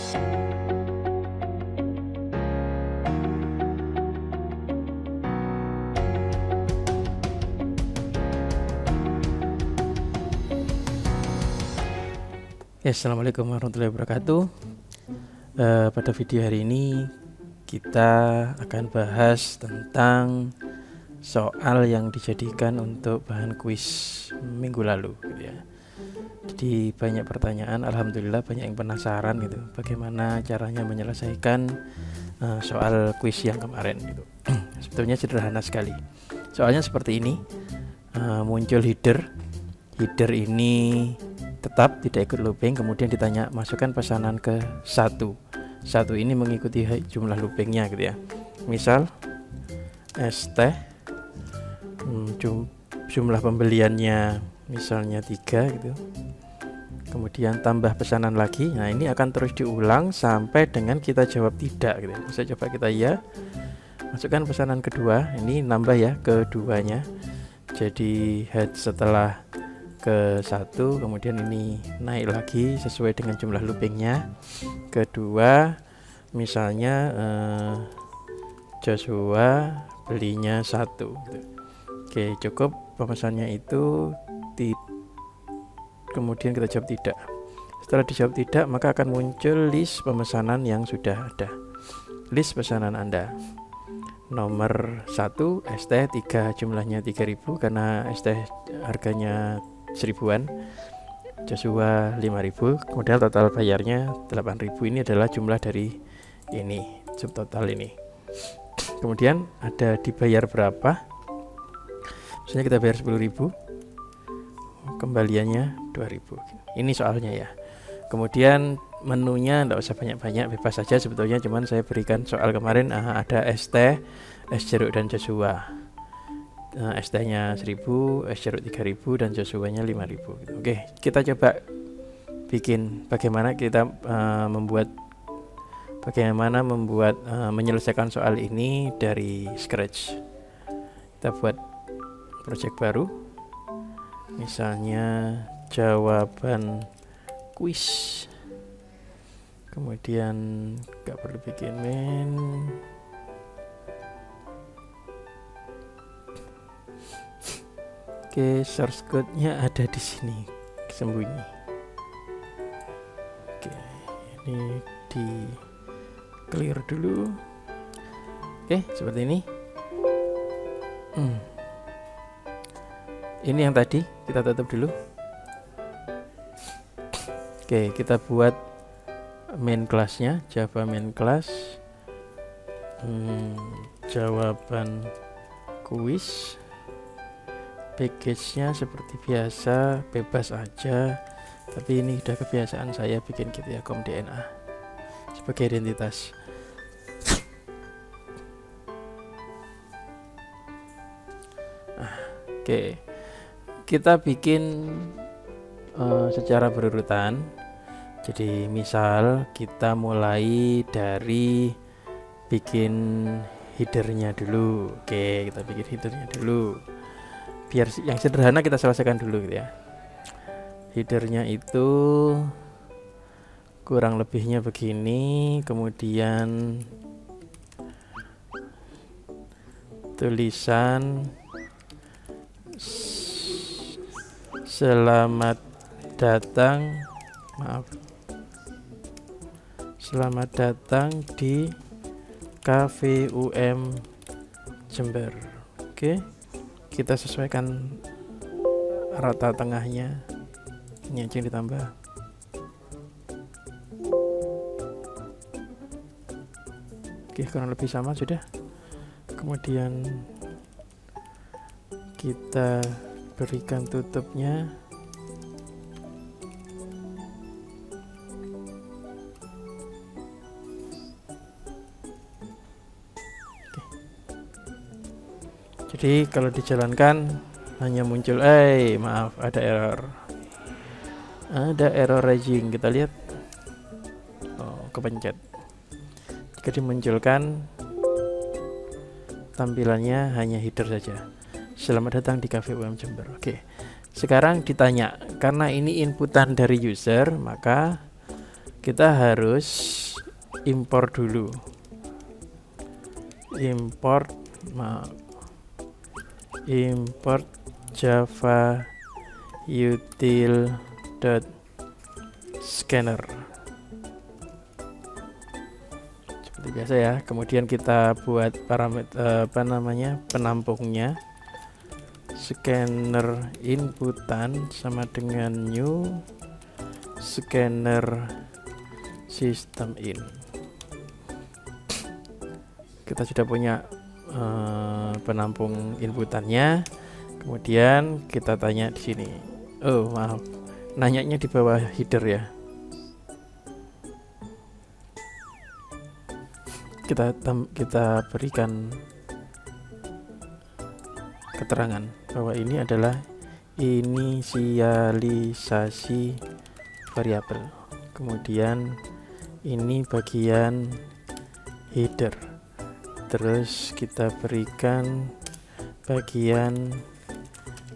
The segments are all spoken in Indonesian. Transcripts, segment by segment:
Ya, assalamualaikum warahmatullahi wabarakatuh. Pada video hari ini kita akan bahas tentang soal yang dijadikan untuk bahan kuis minggu lalu gitu ya. Jadi banyak pertanyaan, alhamdulillah banyak yang penasaran gitu, bagaimana caranya menyelesaikan soal kuis yang kemarin gitu. Sebetulnya sederhana sekali. Soalnya seperti ini, muncul header ini tetap tidak ikut looping, kemudian ditanya masukkan pesanan ke satu ini mengikuti jumlah loopingnya gitu ya. Misal ST jumlah pembeliannya misalnya 3 gitu, kemudian tambah pesanan lagi. Nah, ini akan terus diulang sampai dengan kita jawab tidak gitu. Bisa coba kita ya, masukkan pesanan kedua, ini nambah ya keduanya, jadi head setelah ke 1, kemudian ini naik lagi sesuai dengan jumlah loopingnya. Kedua misalnya Joshua belinya 1 gitu. Oke, cukup pemesannya itu kemudian kita jawab tidak. Setelah dijawab tidak, maka akan muncul list pemesanan yang sudah ada. List pesanan Anda. Nomor 1 ST 3, jumlahnya 3.000 karena ST harganya 1000-an, Joshua 5.000, kemudian total bayarnya 8.000. Ini adalah jumlah dari ini, subtotal ini. Kemudian ada dibayar berapa, misalnya kita bayar 10.000, kembaliannya 2.000. Ini soalnya ya. Kemudian menunya tidak usah banyak-banyak, bebas saja sebetulnya, cuman saya berikan soal kemarin ada ST, es jeruk dan Joshua. ST nya 1000, es jeruk 3000 dan Joshua nya 5000 gitu. Oke, kita coba bikin bagaimana kita menyelesaikan soal ini dari scratch. Kita buat project baru, misalnya jawaban kuis, kemudian gak perlu bikin main. Oke, source code-nya ada di sini, sembunyi. Oke, ini di clear dulu. Oke, seperti ini. Ini yang tadi kita tutup dulu. Oke, kita buat main class-nya, Java main class. Jawaban kuis. Package-nya seperti biasa, bebas aja, tapi ini udah kebiasaan saya bikin gitu ya, com.dna sebagai identitas. Oke, kita bikin secara berurutan. Jadi misal kita mulai dari bikin headernya dulu. Oke, kita bikin headernya dulu. Biar yang sederhana kita selesaikan dulu gitu ya. Headernya itu kurang lebihnya begini, kemudian tulisan selamat datang di Cafe UM Jember. Oke, kita sesuaikan rata tengahnya, ini aja yang ditambah. Oke, kurang lebih sama sudah. Kemudian kita berikan tutupnya. Jadi kalau dijalankan hanya muncul maaf, ada error raging. Kita lihat, kepencet. Jika dimunculkan tampilannya hanya header saja, selamat datang di Cafe UM Jember. Oke, sekarang ditanya, karena ini inputan dari user, maka kita harus import dulu. Import java util.scanner seperti biasa ya. Kemudian kita buat parameter penampungnya. Scanner inputan sama dengan new scanner system in. Kita sudah punya penampung inputannya. Kemudian kita tanya di sini. Oh maaf, nanyanya di bawah header ya. Kita berikan keterangan bahwa ini adalah inisialisasi variabel. Kemudian ini bagian header. Terus kita berikan bagian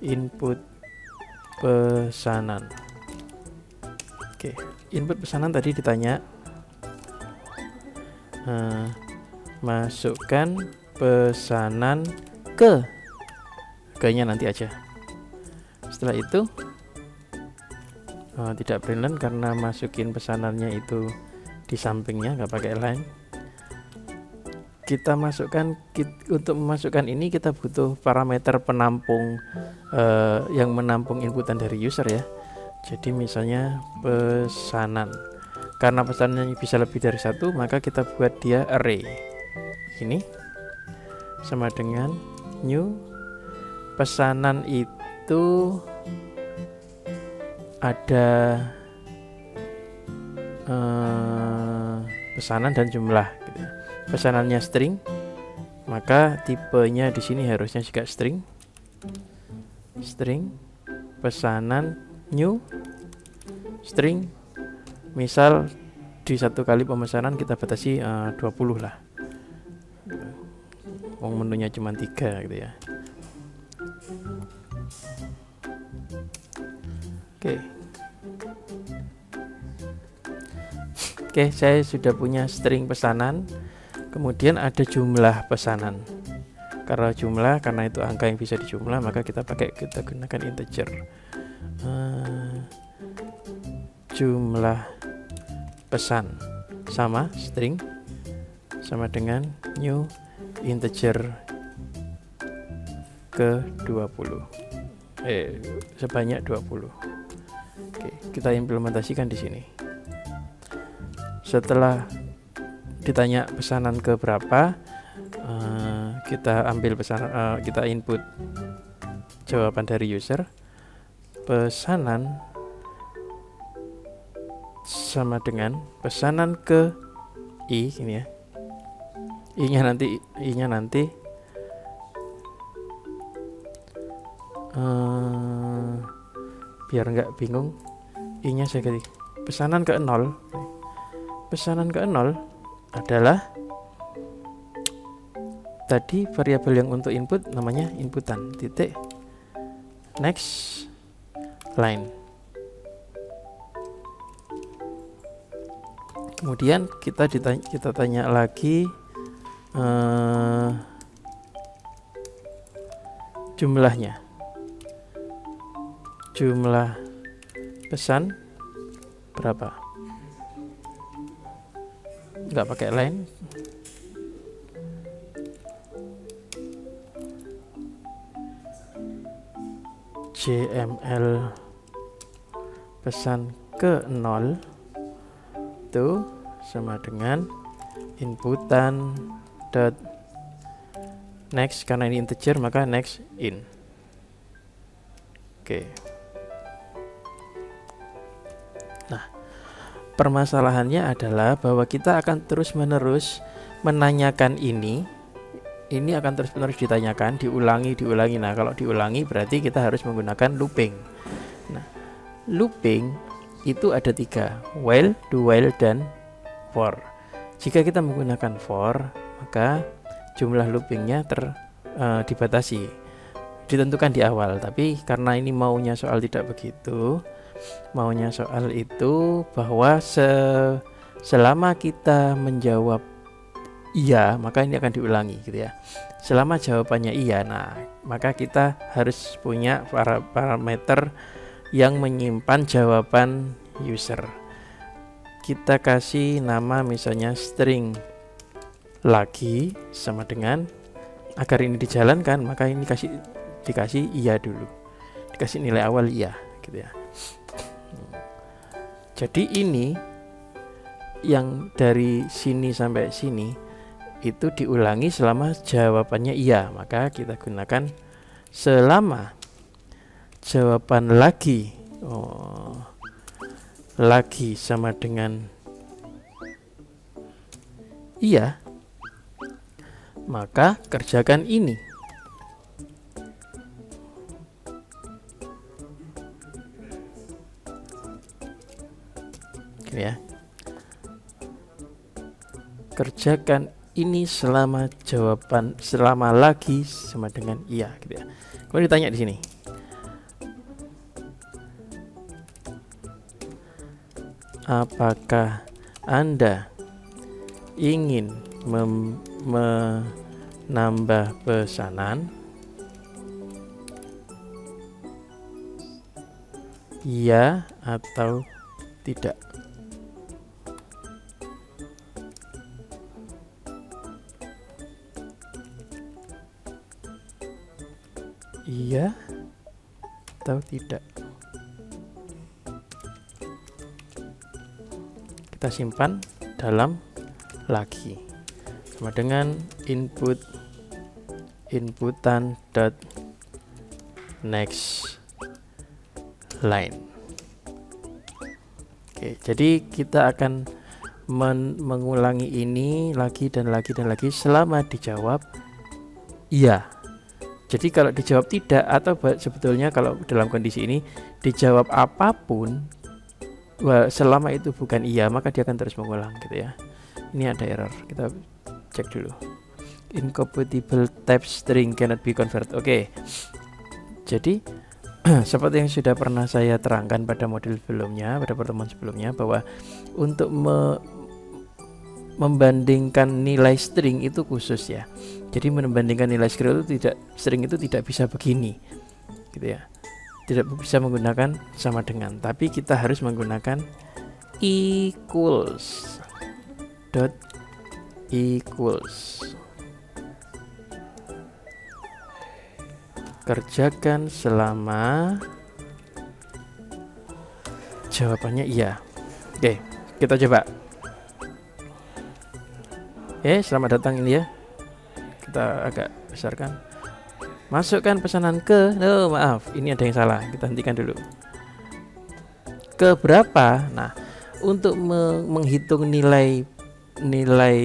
input pesanan. Oke, input pesanan tadi ditanya masukkan pesanan kayaknya nanti aja. Setelah itu tidak brilliant karena masukin pesanannya itu di sampingnya, nggak pakai line. Kita masukkan, untuk memasukkan ini kita butuh parameter penampung yang menampung inputan dari user ya. Jadi misalnya pesanan, karena pesanannya bisa lebih dari satu, maka kita buat dia array. Ini sama dengan new pesanan itu ada pesanan dan jumlah gitu ya. Pesanannya string, maka tipenya di sini harusnya juga string pesanan new string. Misal di satu kali pemesanan kita batasi 20 lah, menunya cuma 3 gitu ya. Oke, saya sudah punya string pesanan. Kemudian ada jumlah pesanan. Karena itu angka yang bisa dijumlah, maka kita gunakan integer. Jumlah pesan sama string sama dengan new integer ke 20. Sebanyak 20. Oke, kita implementasikan di sini. Setelah ditanya pesanan ke berapa, kita ambil pesanan, kita input jawaban dari user. Pesanan sama dengan pesanan ke i, ini ya. I-nya nanti biar nggak bingung, i-nya saya ganti pesanan ke 0. Pesanan ke 0 adalah tadi variabel yang untuk input namanya inputan titik next line. Kemudian kita tanya lagi jumlahnya, jumlah pesan berapa, nggak pakai line. JML pesan ke 0 itu sama dengan inputan dot next, karena ini integer maka next in. Oke. Nah, permasalahannya adalah bahwa kita akan terus-menerus menanyakan ini akan terus-menerus ditanyakan, diulangi. Nah, kalau diulangi berarti kita harus menggunakan looping. Nah, looping itu ada 3, while, do while, dan for. Jika kita menggunakan for, maka jumlah loopingnya dibatasi, ditentukan di awal. Tapi karena ini maunya soal tidak begitu, Maunya soal itu bahwa selama kita menjawab iya, maka ini akan diulangi gitu ya. Selama jawabannya iya, nah maka kita harus punya parameter yang menyimpan jawaban user. Kita kasih nama misalnya string lagi sama dengan, agar ini dijalankan maka ini dikasih iya dulu, dikasih nilai awal iya gitu ya. Jadi ini yang dari sini sampai sini itu diulangi selama jawabannya iya, maka kita gunakan selama jawaban lagi lagi sama dengan iya, maka kerjakan ini. Gini ya, kerjakan ini selama lagi sama dengan iya gitu ya. Kemudian ditanya di sini, apakah Anda ingin menambah pesanan? Iya atau tidak? Iya atau tidak? Kita simpan dalam lagi sama dengan inputan dot next line. Oke, jadi kita akan mengulangi ini lagi dan lagi dan lagi selama dijawab iya. Jadi kalau dijawab tidak, atau sebetulnya kalau dalam kondisi ini dijawab apapun, selama itu bukan iya, maka dia akan terus mengulang gitu ya. Ini ada error, kita cek dulu. Incompatible type string cannot be converted. Oke. Jadi seperti yang sudah pernah saya terangkan pada modul sebelumnya, pada pertemuan sebelumnya, bahwa untuk membandingkan nilai string itu khusus ya. Jadi membandingkan nilai string itu tidak bisa begini gitu ya. Tidak bisa menggunakan sama dengan, tapi kita harus menggunakan equals dot equals. Kerjakan selama jawabannya iya. Oke, kita coba. Selamat datang ini ya. Kita agak besarkan. Masukkan pesanan ke, maaf, ini ada yang salah. Kita hentikan dulu. Ke berapa? Nah, untuk menghitung nilai nilai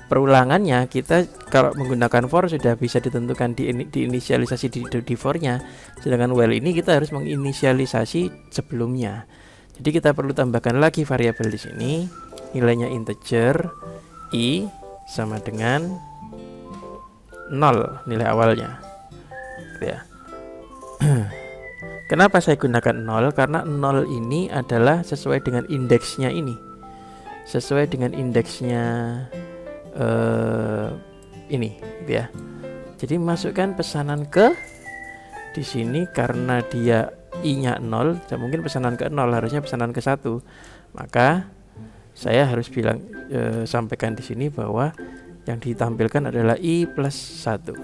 perulangannya, kita kalau menggunakan for sudah bisa ditentukan diinisialisasi di for-nya. Sedangkan while ini kita harus menginisialisasi sebelumnya. Jadi kita perlu tambahkan lagi variabel di sini, nilainya integer, i sama dengan 0 nilai awalnya ya. Kenapa saya gunakan 0? Karena 0 ini adalah sesuai dengan indeksnya ini, sesuai dengan indeksnya ini gitu ya. Jadi masukkan pesanan ke di sini, karena dia i-nya 0, tidak mungkin pesanan ke 0, harusnya pesanan ke 1. Maka saya harus sampaikan di sini bahwa yang ditampilkan adalah i plus 1.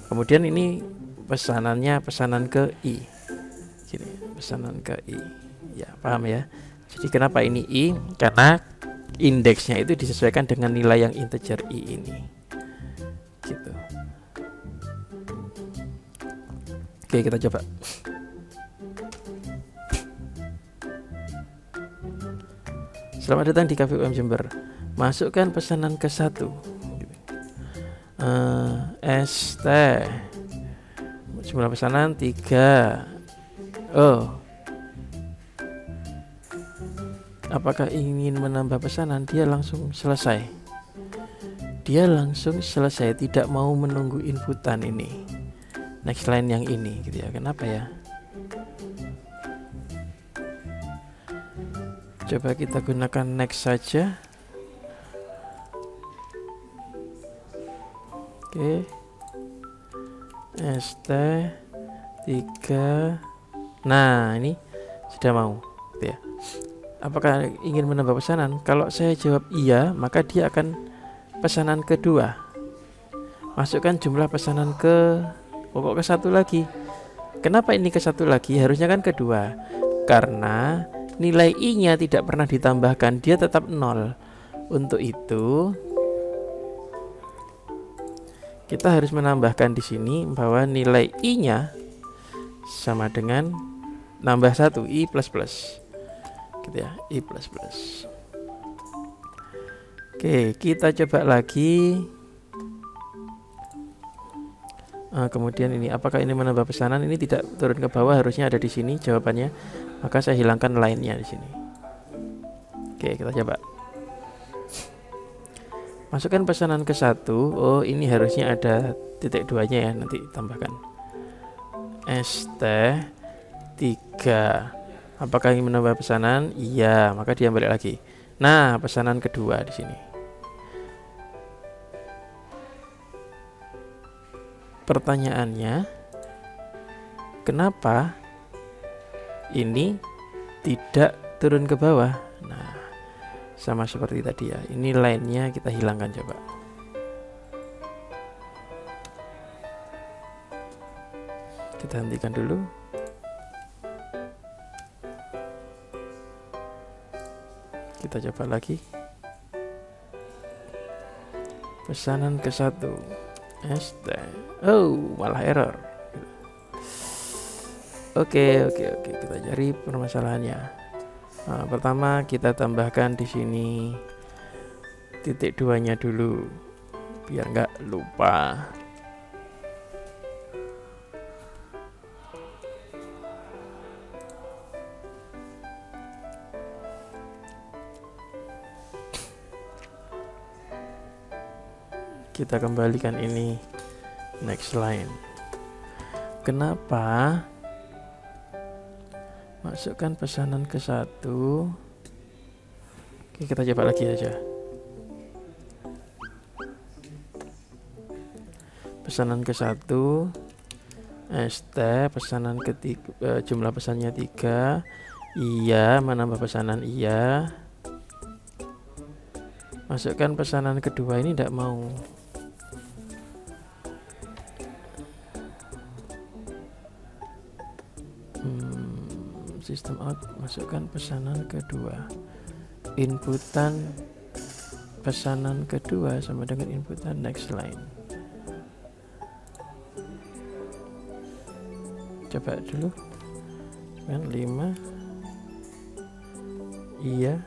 Kemudian ini pesanan ke i. Sini, pesanan ke i. Ya, paham ya? Jadi kenapa ini i? Karena indeksnya itu disesuaikan dengan nilai yang integer i ini. Gitu. Oke, kita coba. Selamat datang di Cafe UM Jember. Masukkan pesanan ke 1. ST. Jumlah pesanan 3. Apakah ingin menambah pesanan? Dia langsung selesai. Tidak mau menunggu inputan ini. next line yang ini gitu ya. Kenapa ya? Coba kita gunakan next saja. Oke. ST3. Nah, ini sudah mau gitu ya. Apakah ingin menambah pesanan? Kalau saya jawab iya, maka dia akan pesanan kedua. Masukkan jumlah pesanan ke pokok ke satu lagi. Kenapa ini ke satu lagi? Harusnya kan kedua. Karena nilai i-nya tidak pernah ditambahkan, dia tetap 0. Untuk itu kita harus menambahkan di sini bahwa nilai i-nya sama dengan nambah 1, i plus plus. Gitu ya, i plus plus. Oke, kita coba lagi. Kemudian ini, apakah ini menambah pesanan? Ini tidak turun ke bawah, harusnya ada di sini jawabannya. Maka saya hilangkan line-nya di sini. Oke, kita coba. Masukkan pesanan ke 1. Oh, ini harusnya ada titik 2-nya ya, nanti tambahkan. ST3. Apakah ingin menambah pesanan? Iya, maka dia balik lagi. Nah, pesanan kedua di sini. Pertanyaannya, kenapa ini tidak turun ke bawah? Nah, sama seperti tadi ya. Ini line-nya kita hilangkan coba. Kita hentikan dulu. Kita coba lagi. Pesanan ke 1. ST. Oh, malah error. Oke, kita cari permasalahannya. Nah, pertama kita tambahkan di sini titik 2-nya dulu biar nggak lupa. Kita kembalikan ini next line. Kenapa? Masukkan pesanan ke 1. Oke, kita coba lagi aja. Pesanan ke 1. ST pesanan ketiga, jumlah pesannya 3. Iya, menambah pesanan iya. Masukkan pesanan kedua, ini tidak mau. Sistem out, masukkan pesanan kedua. Inputan pesanan kedua sama dengan inputan next line. Coba dulu kan 5. Iya,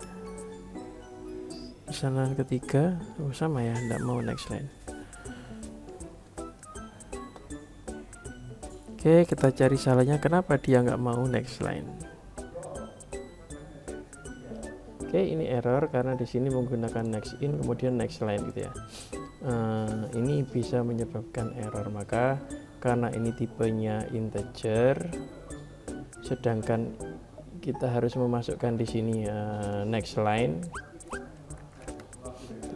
pesanan ketiga sama ya, tidak mau next line. Oke, kita cari salahnya, kenapa dia nggak mau next line. Oke, ini error karena di sini menggunakan next in kemudian next line gitu ya. Ini bisa menyebabkan error, maka karena ini tipenya integer, sedangkan kita harus memasukkan di sini next line,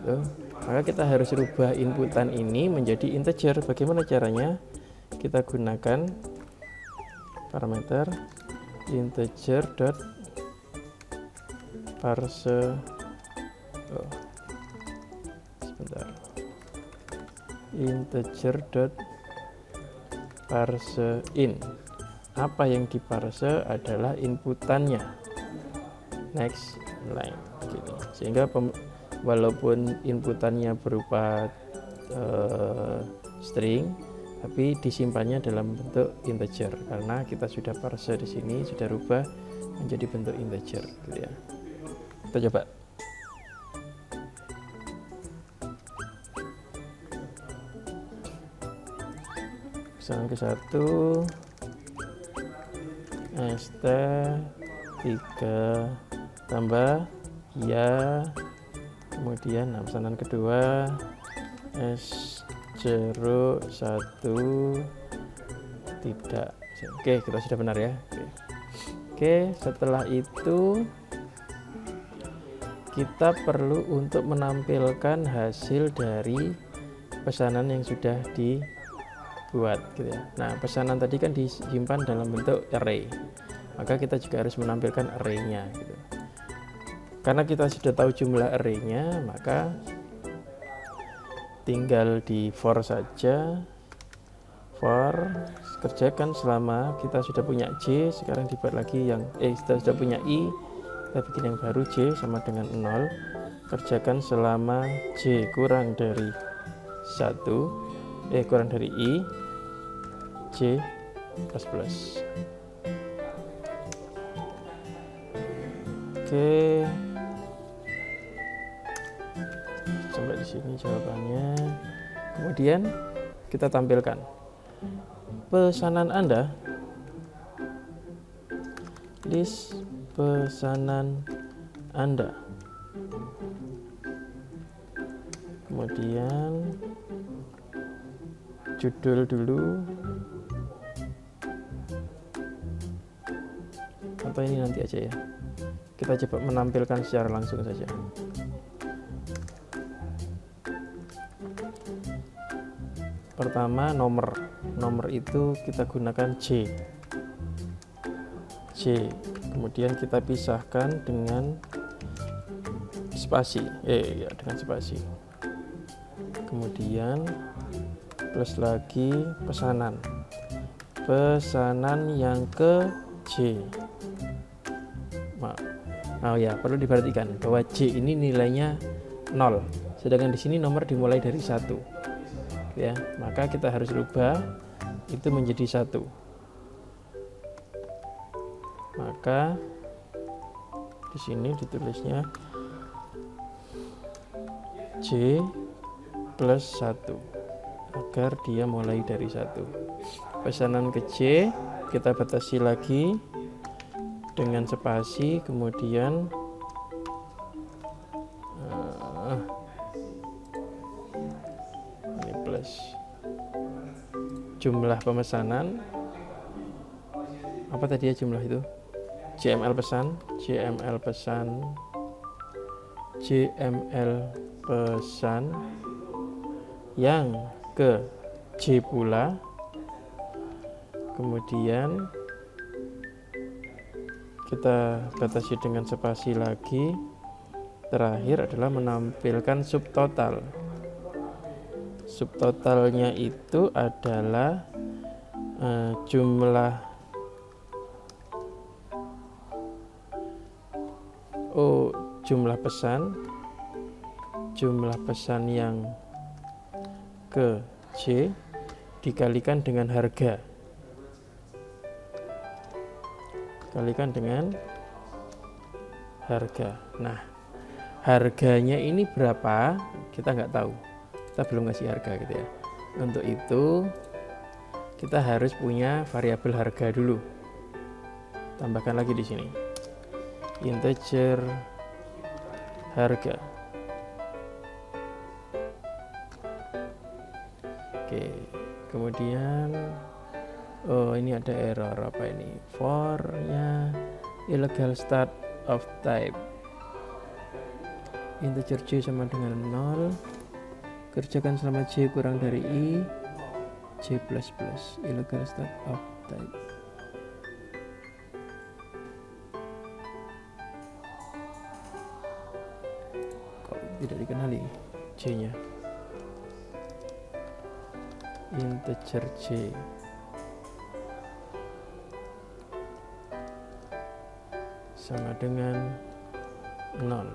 gitu. Maka kita harus rubah inputan ini menjadi integer. Bagaimana caranya? Kita gunakan parameter integer dot parse integer dot parse in. Apa yang diparse adalah inputannya next line gini. Sehingga walaupun inputannya berupa string, tapi disimpannya dalam bentuk integer karena kita sudah parse di sini, sudah rubah menjadi bentuk integer gitu ya. Kita coba. Pesanan ke 1 ST3 tambah ya, kemudian pesanan kedua S01 tidak. Oke, kita sudah benar ya. Oke, setelah itu kita perlu untuk menampilkan hasil dari pesanan yang sudah dibuat gitu ya. Nah, pesanan tadi kan disimpan dalam bentuk array, maka kita juga harus menampilkan array-nya gitu. Karena kita sudah tahu jumlah array-nya, maka tinggal di for saja. For kerjakan selama kita sudah punya J, sekarang dibuat lagi yang kita sudah punya I, kita bikin yang baru J sama dengan 0. Kerjakan selama J kurang dari 1, kurang dari I, J plus. Oke, sampai di sini jawabannya. Kemudian kita tampilkan pesanan Anda, list pesanan Anda. Kemudian judul dulu, atau ini nanti aja ya, kita coba menampilkan secara langsung saja. Pertama, nomor itu kita gunakan J, kemudian kita pisahkan dengan spasi, dengan spasi. Kemudian plus lagi pesanan yang ke J. Perlu diperhatikan bahwa J ini nilainya 0, sedangkan di sini nomor dimulai dari 1 ya, maka kita harus rubah itu menjadi 1. Maka di sini ditulisnya J plus 1 agar dia mulai dari 1. Pesanan ke J kita batasi lagi dengan spasi, kemudian ini plus jumlah pemesanan, apa tadi ya jumlah itu, JML pesan yang ke J pula. Kemudian kita batasi dengan spasi lagi. Terakhir adalah menampilkan subtotal. Subtotalnya itu adalah jumlah jumlah pesan yang ke J dikalikan dengan harga. Nah, harganya ini berapa kita nggak tahu, kita belum ngasih harga gitu ya. Untuk itu kita harus punya variabel harga dulu. Tambahkan lagi di sini integer harga. Oke, kemudian ini ada error apa ini, for-nya illegal start of type. Integer J sama dengan 0. Kerjakan selama J kurang dari I, J plus illegal start of type. Kok tidak dikenali J-nya? Integer J sama dengan 0.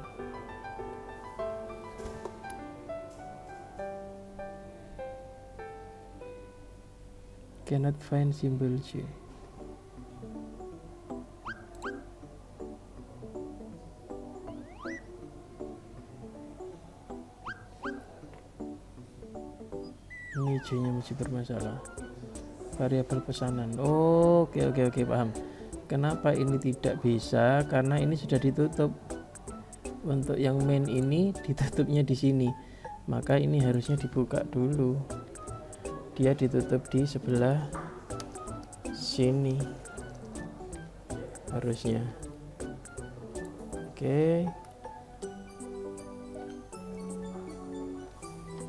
Cannot find symbol J. Ini J-nya masih bermasalah. Variabel pesanan. Oke, paham. Kenapa ini tidak bisa? Karena ini sudah ditutup. Untuk yang main ini ditutupnya di sini. Maka ini harusnya dibuka dulu. Dia ditutup di sebelah sini harusnya. Oke.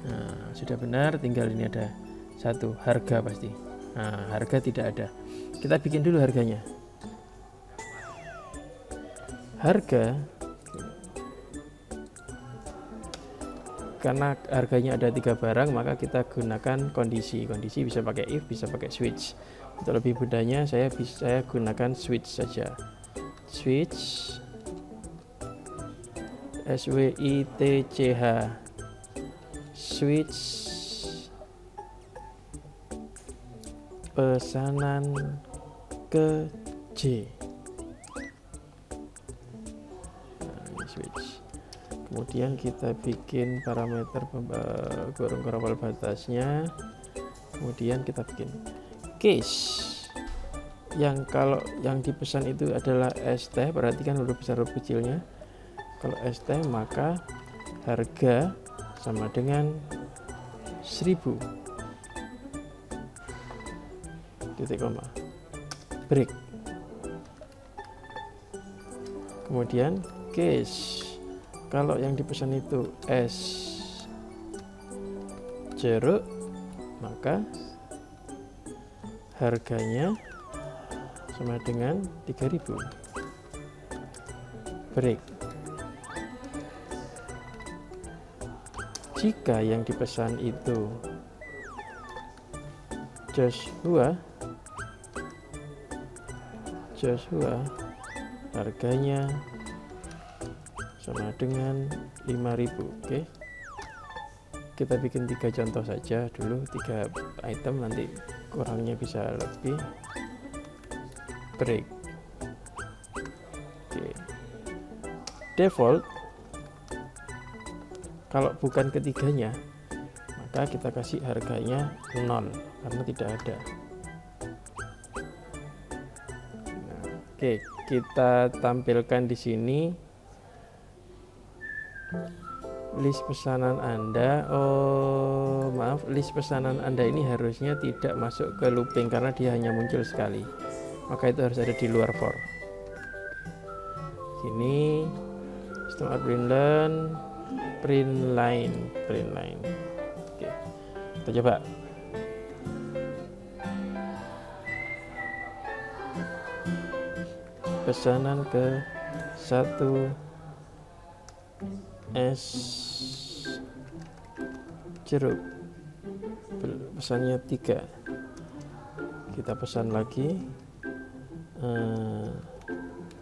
Nah, sudah benar, tinggal ini ada satu harga pasti. Nah, harga tidak ada. Kita bikin dulu harganya. Harga, karena harganya ada 3 barang, maka kita gunakan kondisi. Kondisi bisa pakai if, bisa pakai switch. Untuk lebih mudahnya saya gunakan switch saja. Switch, SWITCH, switch pesanan ke J. Nah, ini switch. Kemudian kita bikin parameter kurung kawal batasnya. Kemudian kita bikin case. Yang kalau yang dipesan itu adalah ST, perhatikan huruf besar huruf kecilnya. Kalau ST maka harga sama dengan 1000. Titik koma. Break. Kemudian case. Kalau yang dipesan itu es jeruk, maka harganya sama dengan 3000. Break. Jika yang dipesan itu Joshua, harganya sama dengan 5000. Oke. Kita bikin 3 contoh saja dulu, 3 item, nanti kurangnya bisa lebih. Break. Oke. Default, kalau bukan ketiganya maka kita kasih harganya 0 karena tidak ada. Nah, oke, kita tampilkan di sini list pesanan Anda. Oh maaf, list pesanan Anda ini harusnya tidak masuk ke looping karena dia hanya muncul sekali, maka itu harus ada di luar for. Sini system out print line. Oke, kita coba. Pesanan ke 1 es jeruk, pesannya 3. Kita pesan lagi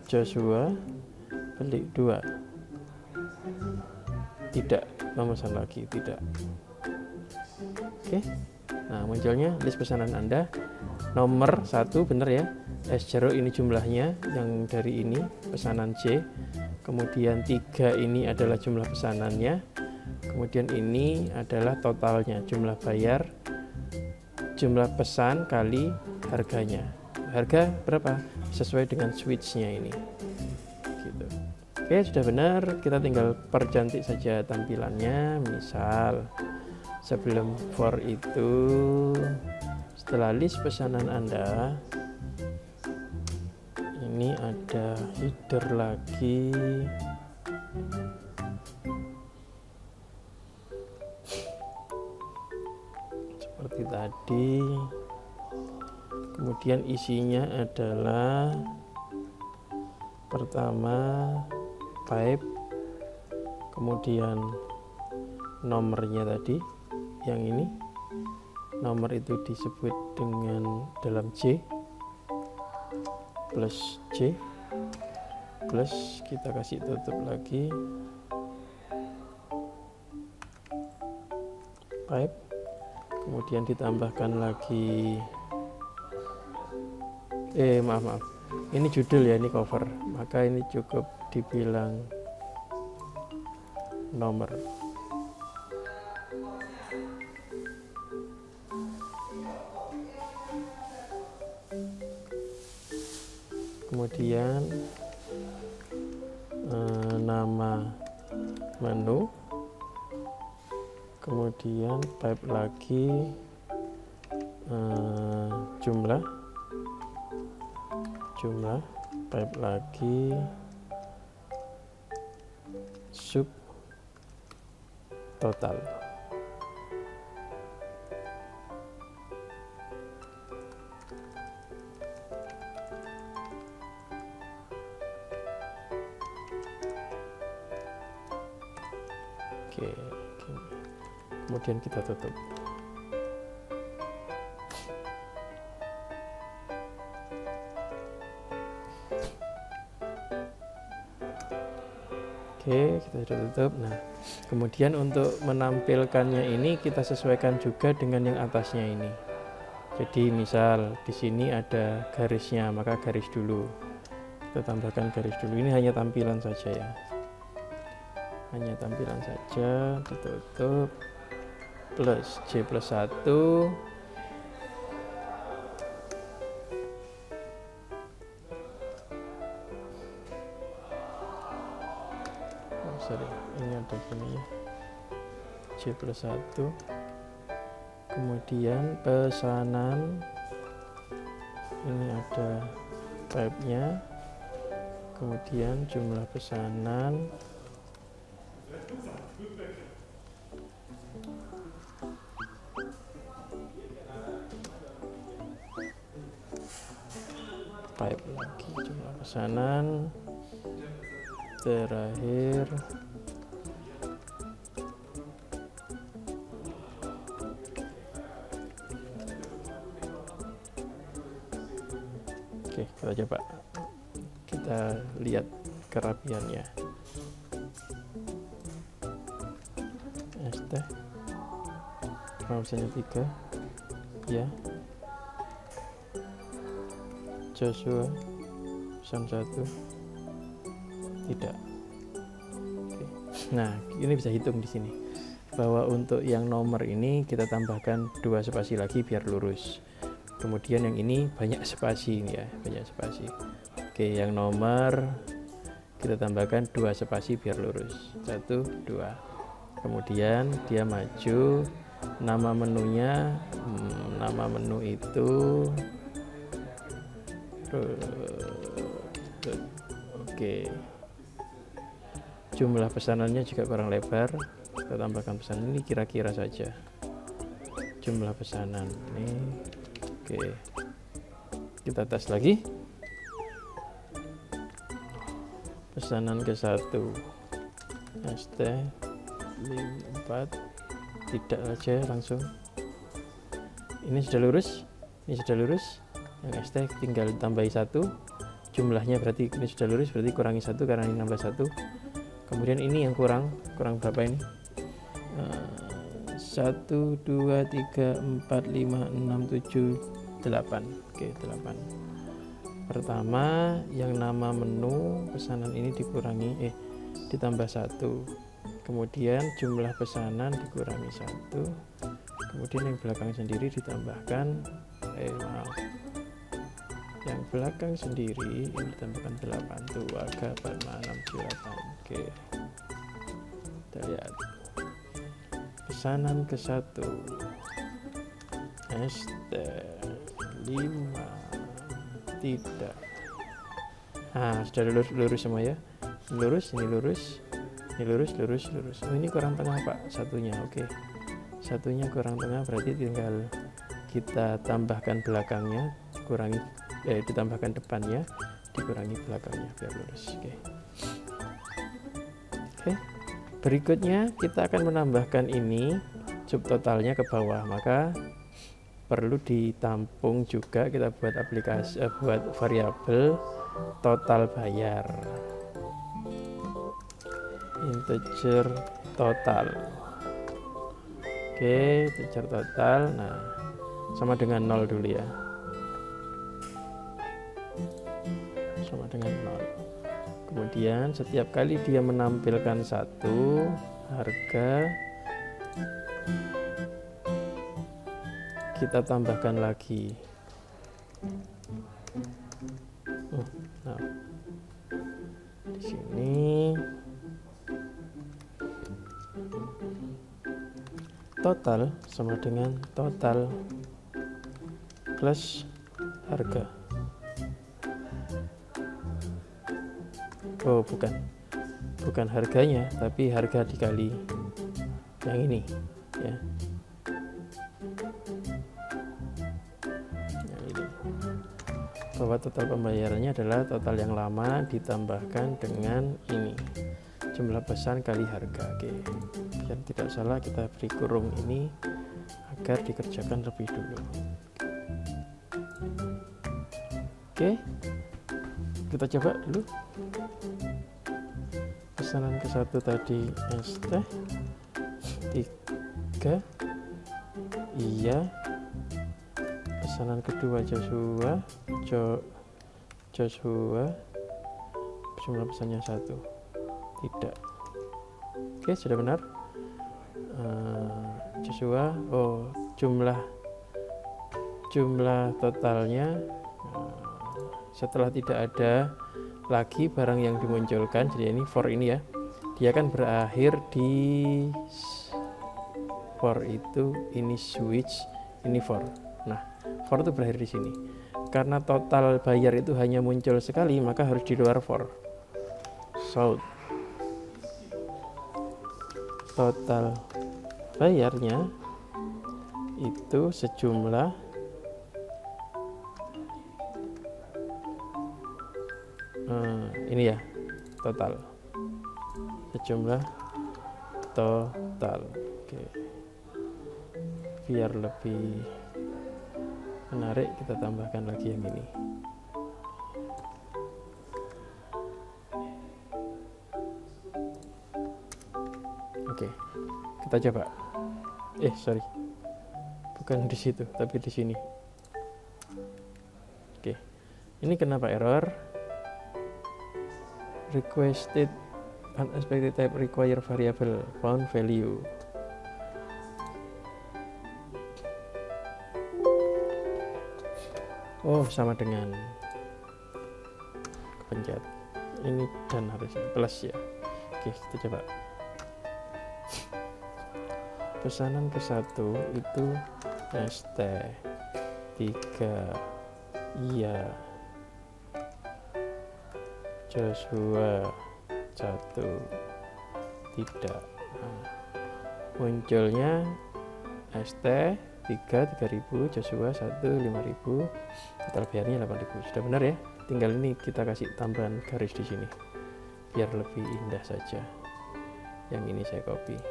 Joshua beli 2. Tidak memesan lagi, tidak. Oke. Nah, munculnya list pesanan Anda. Nomor 1 benar ya, es jeruk ini jumlahnya yang dari ini pesanan C. Kemudian 3 ini adalah jumlah pesanannya. Kemudian ini adalah totalnya, jumlah bayar, jumlah pesan kali harganya. Harga berapa? Sesuai dengan switch-nya ini. Gitu. Oke, sudah benar. Kita tinggal percantik saja tampilannya. Misal sebelum for itu, setelah list pesanan Anda, ini ada header lagi. Seperti tadi. Kemudian isinya adalah pertama pipe, kemudian nomornya tadi yang ini, nomor itu disebut dengan dalam C plus C plus kita kasih tutup lagi pipe, kemudian ditambahkan lagi maaf ini judul ya, ini cover, maka ini cukup dibilang nomor. Kemudian nama menu, kemudian pipe lagi, jumlah jumlah pipe lagi sub total. Oke, kemudian kita tutup. Oke, kita sudah tutup. Nah, kemudian untuk menampilkannya ini kita sesuaikan juga dengan yang atasnya ini. Jadi misal di sini ada garisnya, maka garis dulu. Kita tambahkan garis dulu. Ini hanya tampilan saja ya. Hanya tampilan saja, ditutup. Plus J+1. Ini ada gini ya, J+1, kemudian pesanan, ini ada pipe-nya, kemudian jumlah pesanan, pipe lagi, jumlah pesanan, terakhir oke, kita coba kita lihat kerapiannya. ST misalnya 3 ya, Joshua 1 tidak. Oke. Nah, ini bisa hitung di sini bahwa untuk yang nomor ini kita tambahkan 2 spasi lagi biar lurus. Kemudian yang ini banyak spasi ini ya, banyak spasi. Oke, yang nomor kita tambahkan 2 spasi biar lurus. 1, 2. Kemudian dia maju, nama menunya, nama menu itu oke. Jumlah pesanannya juga kurang lebar, kita tambahkan pesanan ini kira-kira saja. Jumlah pesanan ini, oke. Kita tes lagi. Pesanan ke 1 ST 4 tidak aja langsung. Ini sudah lurus, ini sudah lurus. Yang ST tinggal tambahi 1. Jumlahnya berarti ini sudah lurus, berarti kurangi 1 karena ini nambah 1. Kemudian ini yang kurang berapa ini? 1, 2, 3, 4, 5, 6, 7, 8. Oke, 8. Pertama, yang nama menu pesanan ini dikurangi, ditambah 1. Kemudian jumlah pesanan dikurangi 1. Kemudian yang belakang sendiri ditambahkan, yang belakang sendiri ini ditambahkan 8. 2, 4, 5, 6, 7, 8. Oke, kita lihat pesanan ke 1 ST 5 tidak. Nah, sudah lurus semua ya. Ini lurus, ini lurus, ini lurus, lurus, lurus. Oh, ini kurang tengah Pak, satunya. Oke, satunya kurang tengah, berarti tinggal kita tambahkan belakangnya, kurangi, ditambahkan depannya, dikurangi belakangnya biar lurus. Oke. Berikutnya kita akan menambahkan ini subtotalnya ke bawah, maka perlu ditampung juga, kita buat aplikasi, buat variabel total bayar, integer total. Oke, integer total. Nah, sama dengan 0 dulu ya, sama dengan 0. Kemudian setiap kali dia menampilkan 1 harga, kita tambahkan lagi. Nah, di sini total sama dengan total plus harga. oh bukan harganya, tapi harga dikali yang ini ya, yang ini, bahwa total pembayarannya adalah total yang lama ditambahkan dengan ini, jumlah pesan kali harga. Oke, biar tidak salah kita beri kurung ini agar dikerjakan lebih dulu. Oke, kita coba dulu. Pesanan ke satu tadi ST 3, iya. Pesanan kedua Joshua, jumlah pesannya 1, tidak. Oke, sudah benar. Joshua, oh jumlah totalnya setelah tidak ada lagi barang yang dimunculkan, jadi ini for ini ya, dia kan berakhir di for itu, ini switch, ini for. Nah, for itu berakhir di sini. Karena total bayar itu hanya muncul sekali, maka harus di luar for. So total bayarnya itu sejumlah ini ya, total, sejumlah total. Oke, biar lebih menarik kita tambahkan lagi yang ini. Oke, kita coba. Sorry, bukan di situ tapi di sini. Oke, ini kenapa error? Requested unexpected type require variable found value. Oh, sama dengan kepencet ini dan harusnya plus ya. Oke, kita coba. Pesanan ke satu itu ST 3, iya. Joshua 1, tidak. Munculnya ST 3 3000, Joshua 1 5000, total bayarnya 8000. Sudah benar ya, tinggal ini kita kasih tambahan garis di sini biar lebih indah saja. Yang ini saya copy.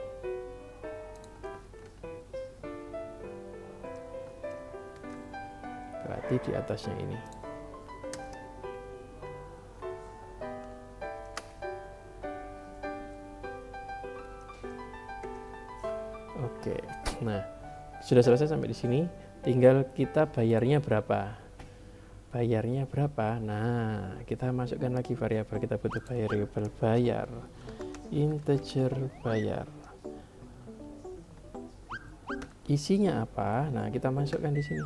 Berarti di atasnya ini. Oke, nah sudah selesai sampai di sini. Tinggal kita bayarnya berapa. Nah, kita masukkan lagi variabel. Kita butuh variabel bayar, integer bayar. Isinya apa? Nah, kita masukkan di sini.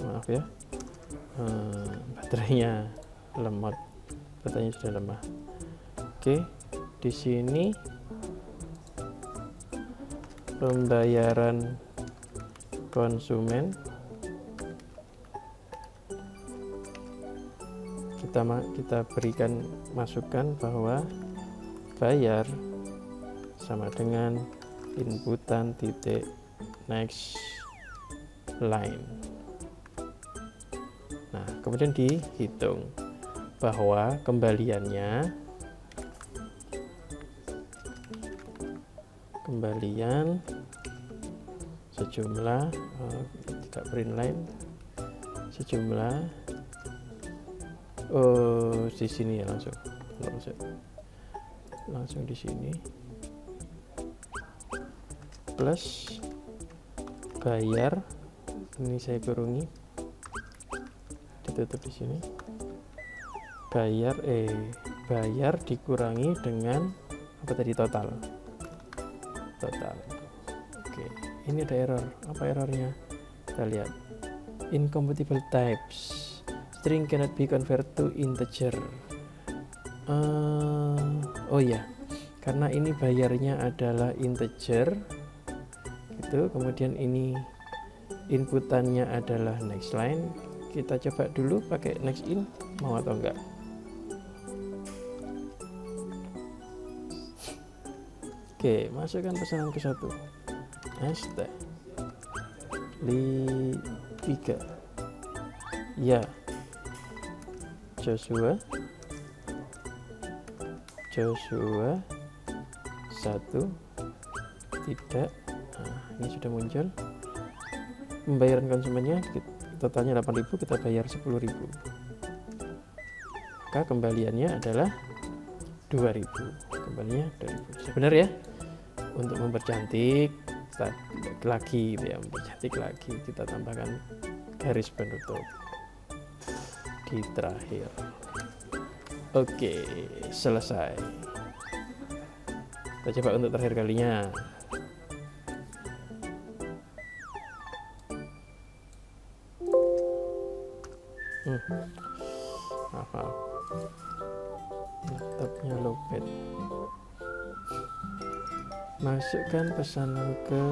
Maaf ya, baterainya lemot, baterainya sudah lemah. Oke, di sini pembayaran konsumen kita berikan masukan bahwa bayar sama dengan inputan titik next line. Nah, kemudian dihitung bahwa kembalian sejumlah tidak print line, sejumlah di sini ya, langsung di sini plus bayar, ini saya kurungi, ditutup di sini, bayar dikurangi dengan apa tadi, total. Oke, ini ada error. Apa errornya? Kita lihat, incompatible types, string cannot be converted to integer. Oh ya, karena ini bayarnya adalah integer gitu, kemudian ini inputannya adalah next line, kita coba dulu pakai next in, mau atau enggak. Oke, masukkan pesanan ke 1. ST 3 ya Joshua 1 tidak. Nah, ini sudah muncul. Pembayaran konsumennya totalnya 8.000, kita bayar 10.000, maka kembaliannya adalah 2.000. Kembalinya 2.000. Sebenarnya untuk mempercantik lagi ya, mempercantik lagi kita tambahkan garis penutup di terakhir. Oke, selesai. Kita coba untuk terakhir kalinya. Maaf, laptopnya lowbat. Masukkan pesanan ke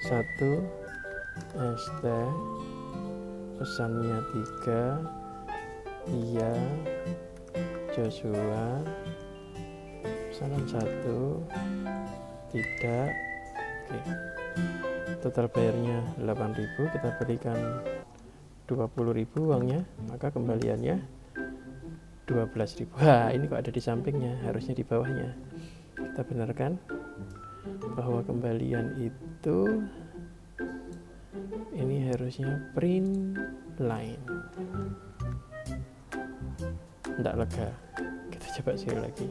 1 ST, pesannya 3 iya Joshua, pesanan 1 tidak. Oke, total bayarnya 8.000, kita berikan 20.000 uangnya, maka kembaliannya 12.000. Wah, ini kok ada di sampingnya, harusnya di bawahnya. Kita benarkan bahwa kembalian itu ini harusnya print line. Tidak lega. Kita coba sekali lagi.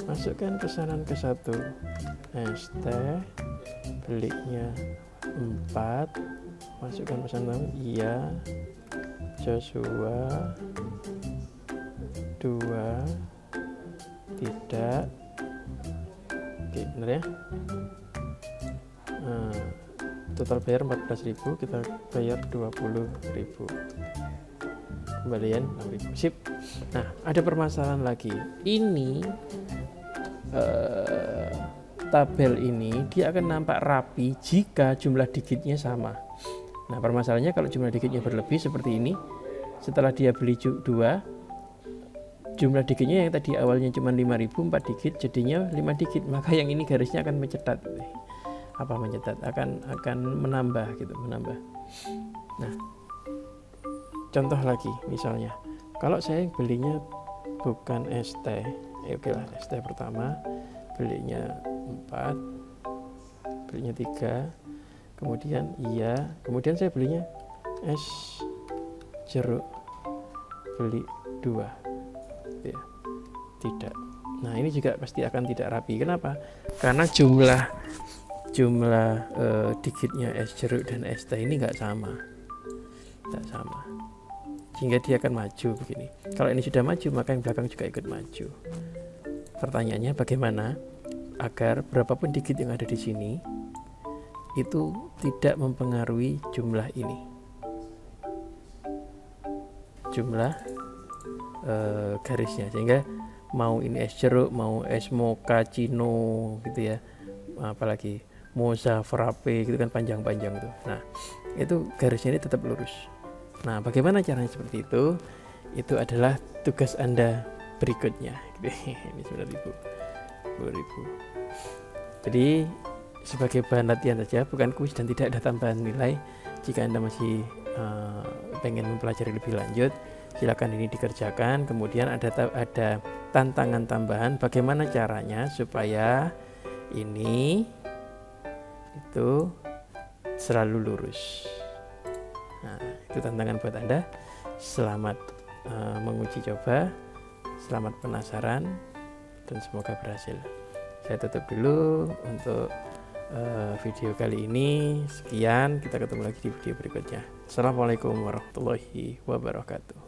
Masukkan pesanan ke 1 ST, belinya 4, masukkan pesanan iya Joshua 2 tidak. Oke, benar ya. Total bayar 14.000, kita bayar 20.000, kembalian 6.000. Sip. Nah, ada permasalahan lagi. Ini tabel ini dia akan nampak rapi jika jumlah digitnya sama. Nah, permasalahannya kalau jumlah digitnya berlebih seperti ini, setelah dia beli 2, jumlah digitnya yang tadi awalnya cuma 5.000, 4 digit jadinya 5 digit, maka yang ini garisnya akan mencetat. Akan menambah gitu, menambah. Nah, contoh lagi misalnya, kalau saya belinya bukan ST, oke lah, ST pertama belinya 4, belinya 3, kemudian iya, kemudian saya belinya es jeruk, beli 2 ya, tidak. Nah, ini juga pasti akan tidak rapi. Kenapa? Karena jumlah digitnya es jeruk dan es teh ini nggak sama, sehingga dia akan maju begini. Kalau ini sudah maju, maka yang belakang juga ikut maju. Pertanyaannya bagaimana agar berapapun digit yang ada di sini itu tidak mempengaruhi jumlah ini, jumlah garisnya, sehingga mau ini es jeruk, mau es mocha cino gitu ya, apalagi mocha frappe gitu kan panjang-panjang tuh. Nah, itu garisnya ini tetap lurus. Nah, bagaimana caranya seperti itu? Itu adalah tugas Anda berikutnya. Ini 10.000. Jadi sebagai bahan latihan saja, bukan kuis dan tidak ada tambahan nilai. Jika Anda masih pengen mempelajari lebih lanjut, silakan ini dikerjakan. Kemudian ada tantangan tambahan, bagaimana caranya supaya ini itu selalu lurus. Nah, itu tantangan buat Anda. Selamat menguji coba, selamat penasaran, dan semoga berhasil. Saya tutup dulu untuk video kali ini. Sekian, kita ketemu lagi di video berikutnya. Assalamualaikum warahmatullahi wabarakatuh.